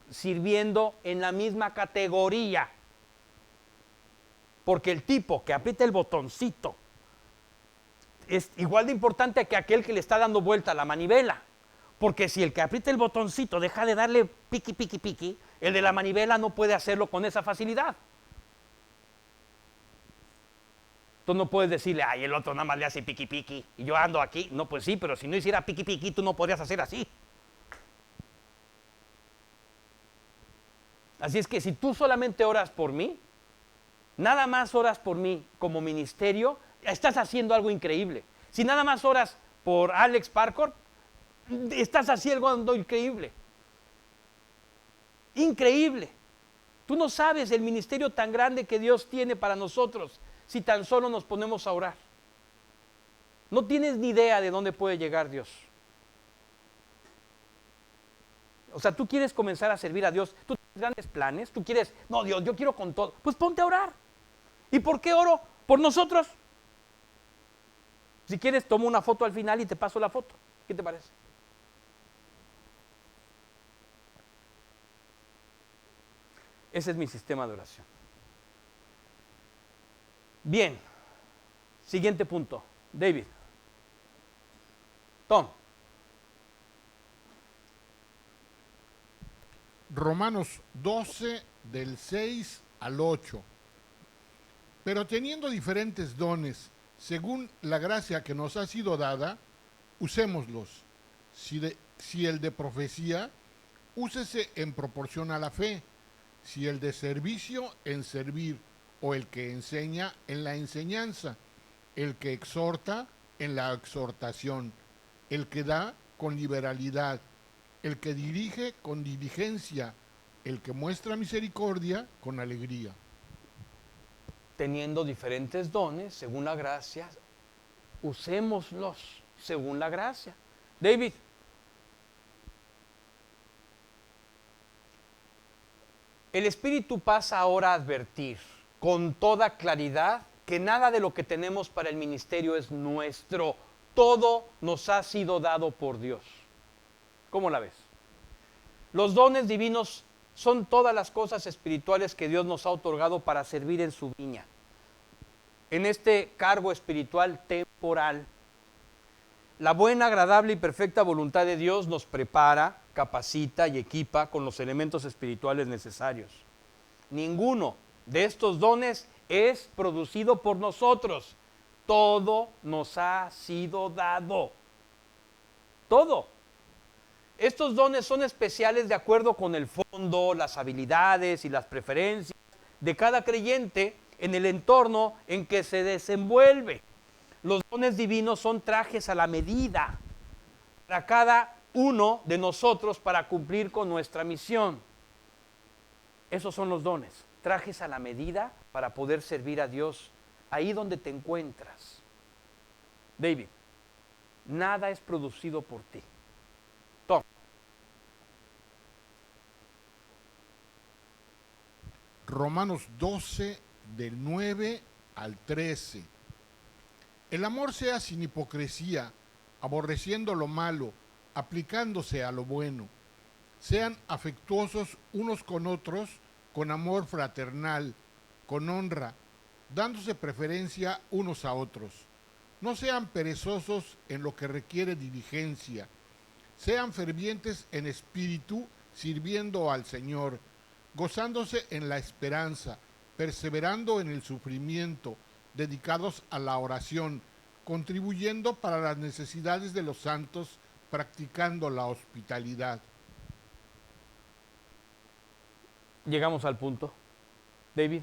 sirviendo en la misma categoría. Porque el tipo que aprieta el botoncito es igual de importante que aquel que le está dando vuelta a la manivela. Porque si el que aprieta el botoncito deja de darle piqui, piqui, piqui, el de la manivela no puede hacerlo con esa facilidad. Tú no puedes decirle, ay, el otro nada más le hace piqui, piqui, y yo ando aquí. No, pues sí, pero si no hiciera piqui, piqui, tú no podrías hacer así. Así es que si tú solamente oras por mí, nada más oras por mí como ministerio, estás haciendo algo increíble. Si nada más oras por Alex Parkour, estás haciendo algo increíble. Increíble. Tú no sabes el ministerio tan grande que Dios tiene para nosotros si tan solo nos ponemos a orar. No tienes ni idea de dónde puede llegar Dios. O sea, tú quieres comenzar a servir a Dios, tú tienes grandes planes, tú quieres, no Dios, yo quiero con todo. Pues ponte a orar. ¿Y por qué oro? Por nosotros. Si quieres, tomo una foto al final y te paso la foto. ¿Qué te parece? Ese es mi sistema de oración. Bien, siguiente punto. David. Tom. Romanos 12, del 6 al 8. Pero teniendo diferentes dones, según la gracia que nos ha sido dada, usémoslos. Si el de profecía, úsese en proporción a la fe. Si el de servicio, en servir. O el que enseña, en la enseñanza. El que exhorta, en la exhortación. El que da, con liberalidad. El que dirige, con diligencia. El que muestra misericordia, con alegría. Teniendo diferentes dones, según la gracia, usémoslos según la gracia. David. El Espíritu pasa ahora a advertir con toda claridad que nada de lo que tenemos para el ministerio es nuestro. Todo nos ha sido dado por Dios. ¿Cómo la ves? Los dones divinos son todas las cosas espirituales que Dios nos ha otorgado para servir en su viña. En este cargo espiritual temporal, la buena, agradable y perfecta voluntad de Dios nos prepara, capacita y equipa con los elementos espirituales necesarios. Ninguno de estos dones es producido por nosotros. Todo nos ha sido dado. Todo. Estos dones son especiales de acuerdo con el fondo, las habilidades y las preferencias de cada creyente en el entorno en que se desenvuelve. Los dones divinos son trajes a la medida para cada uno de nosotros para cumplir con nuestra misión. Esos son los dones, trajes a la medida para poder servir a Dios ahí donde te encuentras. David, nada es producido por ti. Tom. Romanos 12, del 9 al 13. El amor sea sin hipocresía, aborreciendo lo malo, aplicándose a lo bueno. Sean afectuosos unos con otros, con amor fraternal, con honra, dándose preferencia unos a otros. No sean perezosos en lo que requiere diligencia. Sean fervientes en espíritu, sirviendo al Señor, gozándose en la esperanza, perseverando en el sufrimiento, dedicados a la oración, contribuyendo para las necesidades de los santos, practicando la hospitalidad. Llegamos al punto. David.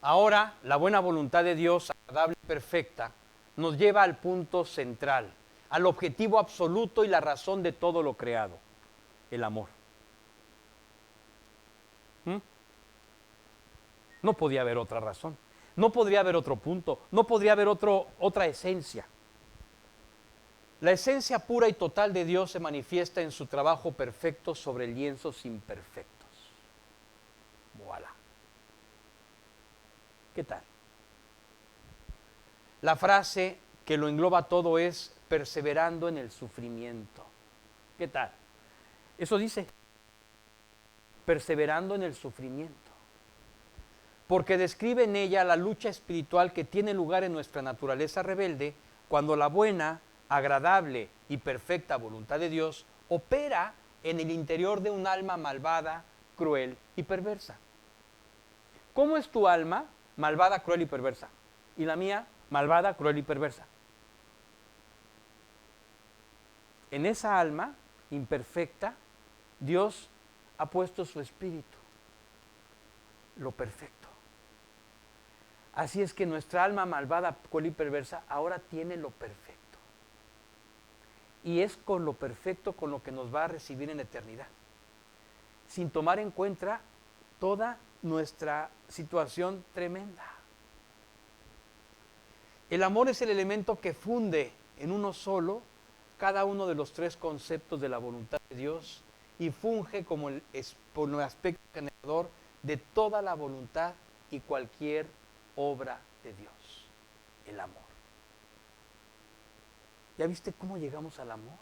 Ahora, la buena voluntad de Dios, agradable y perfecta, nos lleva al punto central, al objetivo absoluto y la razón de todo lo creado, el amor. No podía haber otra razón, no podría haber otro punto, no podría haber otra esencia. La esencia pura y total de Dios se manifiesta en su trabajo perfecto sobre lienzos imperfectos. Voilà. ¿Qué tal? La frase que lo engloba todo es perseverando en el sufrimiento. ¿Qué tal? Eso dice, perseverando en el sufrimiento. Porque describe en ella la lucha espiritual que tiene lugar en nuestra naturaleza rebelde cuando la buena, agradable y perfecta voluntad de Dios opera en el interior de un alma malvada, cruel y perversa. ¿Cómo es tu alma? Malvada, cruel y perversa. Y la mía, malvada, cruel y perversa. En esa alma imperfecta, Dios ha puesto su espíritu, lo perfecto. Así es que nuestra alma malvada, cruel y perversa ahora tiene lo perfecto. Y es con lo perfecto con lo que nos va a recibir en eternidad. Sin tomar en cuenta toda nuestra situación tremenda. El amor es el elemento que funde en uno solo cada uno de los tres conceptos de la voluntad de Dios y funge como el aspecto generador de toda la voluntad y cualquier obra de Dios, el amor. ¿Ya viste cómo llegamos al amor?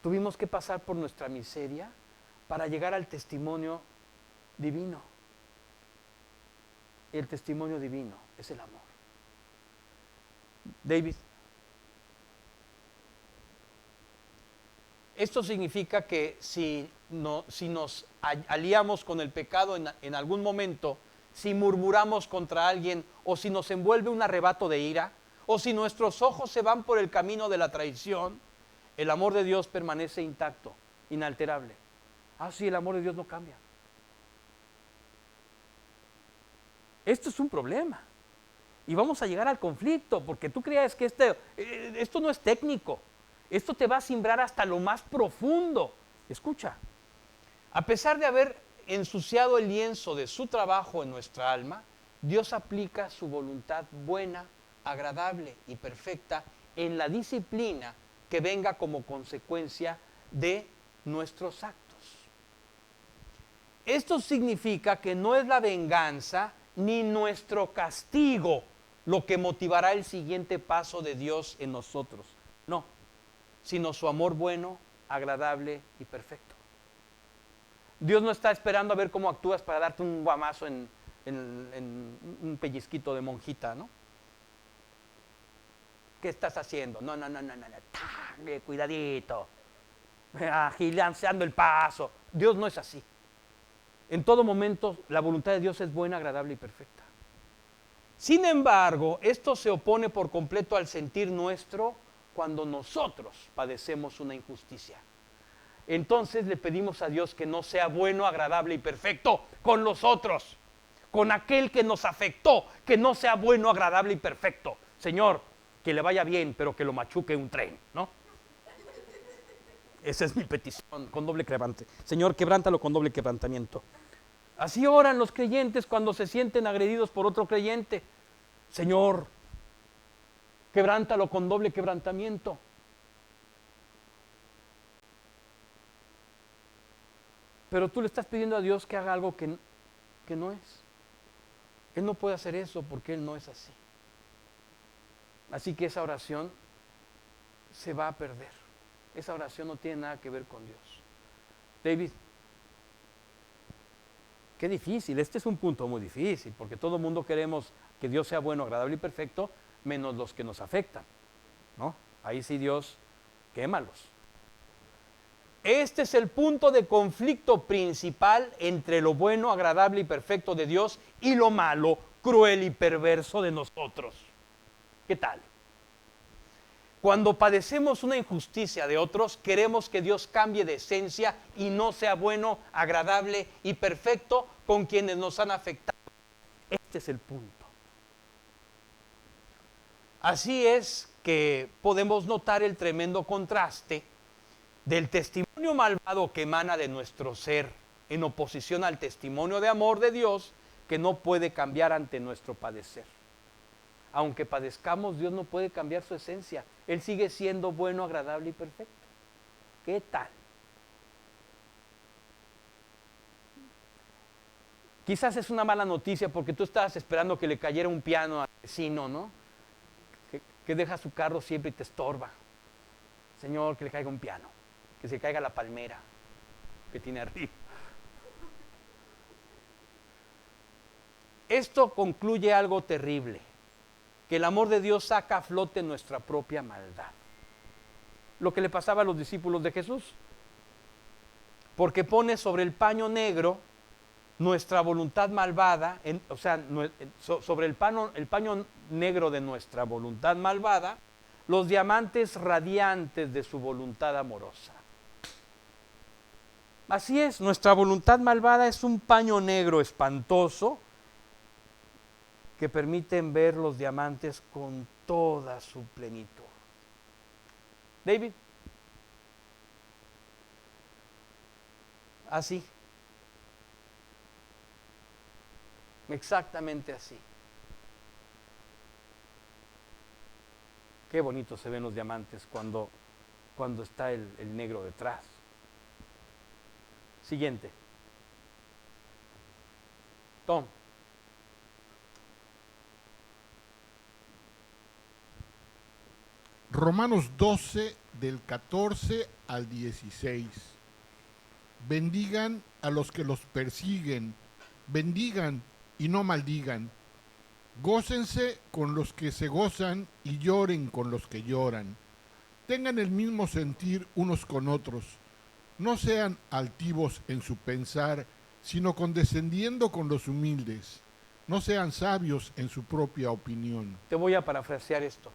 Tuvimos que pasar por nuestra miseria para llegar al testimonio divino. El testimonio divino es el amor. David, esto significa que si nos aliamos con el pecado en algún momento, si murmuramos contra alguien o si nos envuelve un arrebato de ira o si nuestros ojos se van por el camino de la traición, el amor de Dios permanece intacto, inalterable. Ah, sí, el amor de Dios no cambia. Esto es un problema. Y vamos a llegar al conflicto, porque tú crees que esto no es técnico. Esto te va a simbrar hasta lo más profundo. Escucha, a pesar de haber ensuciado el lienzo de su trabajo en nuestra alma, Dios aplica su voluntad buena, agradable y perfecta en la disciplina que venga como consecuencia de nuestros actos. Esto significa que no es la venganza ni nuestro castigo lo que motivará el siguiente paso de Dios en nosotros. No, sino su amor bueno, agradable y perfecto. Dios no está esperando a ver cómo actúas para darte un guamazo en un pellizquito de monjita, ¿no? ¿Qué estás haciendo? No. Cuidadito. Agilanceando el paso. Dios no es así. En todo momento, la voluntad de Dios es buena, agradable y perfecta. Sin embargo, esto se opone por completo al sentir nuestro cuando nosotros padecemos una injusticia. Entonces le pedimos a Dios que no sea bueno, agradable y perfecto con los otros, con aquel que nos afectó, que no sea bueno, agradable y perfecto. Señor, que le vaya bien, pero que lo machuque un tren, ¿no? Esa es mi petición, con doble quebrante. Señor, quebrántalo con doble quebrantamiento. Así oran los creyentes cuando se sienten agredidos por otro creyente. Señor, quebrántalo con doble quebrantamiento. Pero tú le estás pidiendo a Dios que haga algo que no es. Él no puede hacer eso porque Él no es así. Así que esa oración se va a perder. esa oración no tiene nada que ver con Dios. David, qué difícil, este es un punto muy difícil, porque todo el mundo queremos que Dios sea bueno, agradable y perfecto, menos los que nos afectan, ¿no? Ahí sí Dios, quémalos. Este es el punto de conflicto principal entre lo bueno, agradable y perfecto de Dios y lo malo, cruel y perverso de nosotros. ¿Qué tal? Cuando padecemos una injusticia de otros, queremos que Dios cambie de esencia y no sea bueno, agradable y perfecto con quienes nos han afectado. Este es el punto. Así es que podemos notar el tremendo contraste del testimonio malvado que emana de nuestro ser en oposición al testimonio de amor de Dios que no puede cambiar ante nuestro padecer. Aunque padezcamos, Dios no puede cambiar su esencia. Él sigue siendo bueno, agradable y perfecto. ¿Qué tal? Quizás es una mala noticia porque tú estabas esperando que le cayera un piano al vecino, ¿no? Que deja su carro siempre y te estorba. Señor, que le caiga un piano, que se caiga la palmera que tiene arriba. Esto concluye algo terrible, que el amor de Dios saca a flote nuestra propia maldad. Lo que le pasaba a los discípulos de Jesús. Porque pone sobre el paño negro nuestra voluntad malvada, sobre el paño negro de nuestra voluntad malvada, los diamantes radiantes de su voluntad amorosa. Así es, nuestra voluntad malvada es un paño negro espantoso que permiten ver los diamantes con toda su plenitud. David, así, exactamente así. Qué bonito se ven los diamantes cuando está el negro detrás. Siguiente. Tom. Romanos 12, del 14 al 16. Bendigan a los que los persiguen, bendigan y no maldigan. Gócense con los que se gozan y lloren con los que lloran. Tengan el mismo sentir unos con otros. No sean altivos en su pensar, sino condescendiendo con los humildes. No sean sabios en su propia opinión. Te voy a parafrasear esto.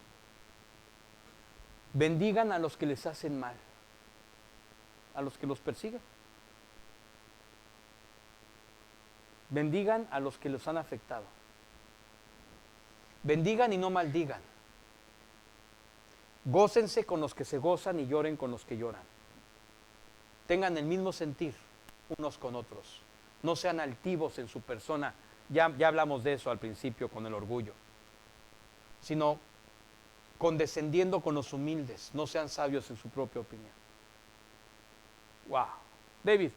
Bendigan a los que les hacen mal, a los que los persiguen. Bendigan a los que los han afectado. Bendigan y no maldigan. Gócense con los que se gozan y lloren con los que lloran. Tengan el mismo sentir unos con otros. No sean altivos en su persona. Ya hablamos de eso al principio con el orgullo. Sino condescendiendo con los humildes. No sean sabios en su propia opinión. Wow. David.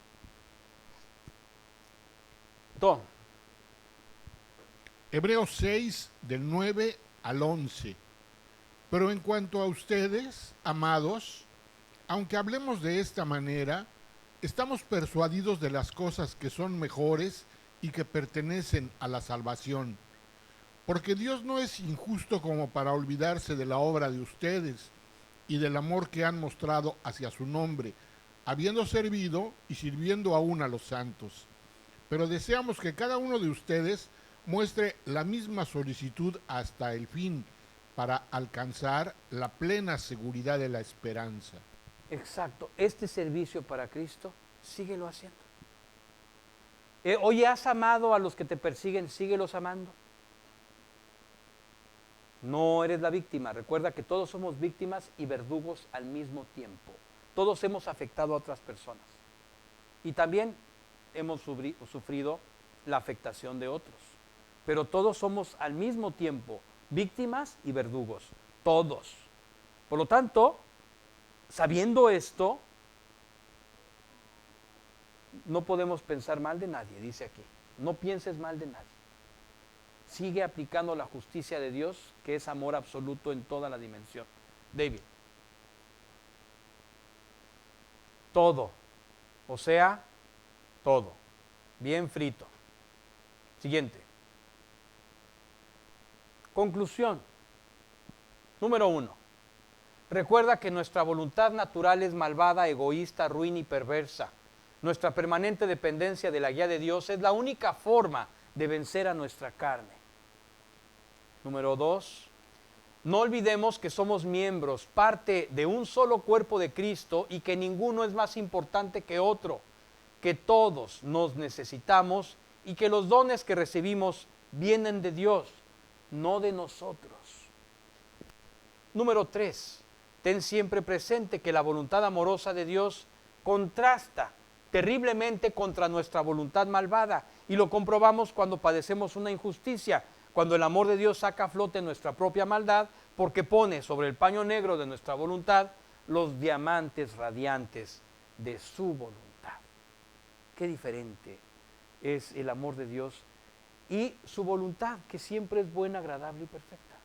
Tom. Hebreos 6, del 9 al 11. Pero en cuanto a ustedes, amados, aunque hablemos de esta manera, estamos persuadidos de las cosas que son mejores y que pertenecen a la salvación. Porque Dios no es injusto como para olvidarse de la obra de ustedes y del amor que han mostrado hacia su nombre, habiendo servido y sirviendo aún a los santos. Pero deseamos que cada uno de ustedes muestre la misma solicitud hasta el fin, para alcanzar la plena seguridad de la esperanza. Exacto. Este servicio para Cristo, síguelo haciendo. Oye, ¿has amado a los que te persiguen? Síguelos amando. No eres la víctima. Recuerda que todos somos víctimas y verdugos al mismo tiempo. Todos hemos afectado a otras personas. Y también hemos sufrido la afectación de otros. Pero todos somos al mismo tiempo víctimas y verdugos. Todos. Por lo tanto, sabiendo esto, no podemos pensar mal de nadie, dice aquí. No pienses mal de nadie. Sigue aplicando la justicia de Dios, que es amor absoluto en toda la dimensión. David. todo. O sea, todo. Bien frito. Siguiente. Conclusión. Número 1. Recuerda que nuestra voluntad natural es malvada, egoísta, ruin y perversa. Nuestra permanente dependencia de la guía de Dios es la única forma de vencer a nuestra carne. Número 2. No olvidemos que somos miembros, parte de un solo cuerpo de Cristo y que ninguno es más importante que otro, que todos nos necesitamos y que los dones que recibimos vienen de Dios, no de nosotros. Número 3. Ten siempre presente que la voluntad amorosa de Dios contrasta terriblemente contra nuestra voluntad malvada y lo comprobamos cuando padecemos una injusticia, cuando el amor de Dios saca a flote nuestra propia maldad porque pone sobre el paño negro de nuestra voluntad los diamantes radiantes de su voluntad. Qué diferente es el amor de Dios y su voluntad, que siempre es buena, agradable y perfecta.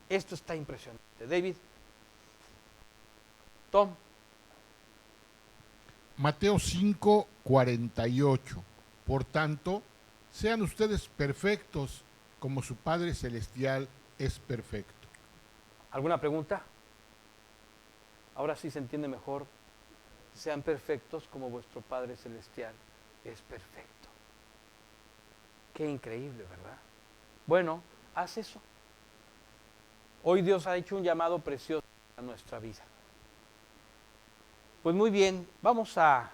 Esto está impresionante. David. Tom. Mateo 5, 48. Por tanto, sean ustedes perfectos como su Padre Celestial es perfecto. ¿Alguna pregunta? Ahora sí se entiende mejor. Sean perfectos como vuestro Padre Celestial es perfecto. Qué increíble, ¿verdad? Bueno, haz eso. Hoy Dios ha hecho un llamado precioso a nuestra vida. Pues muy bien, vamos a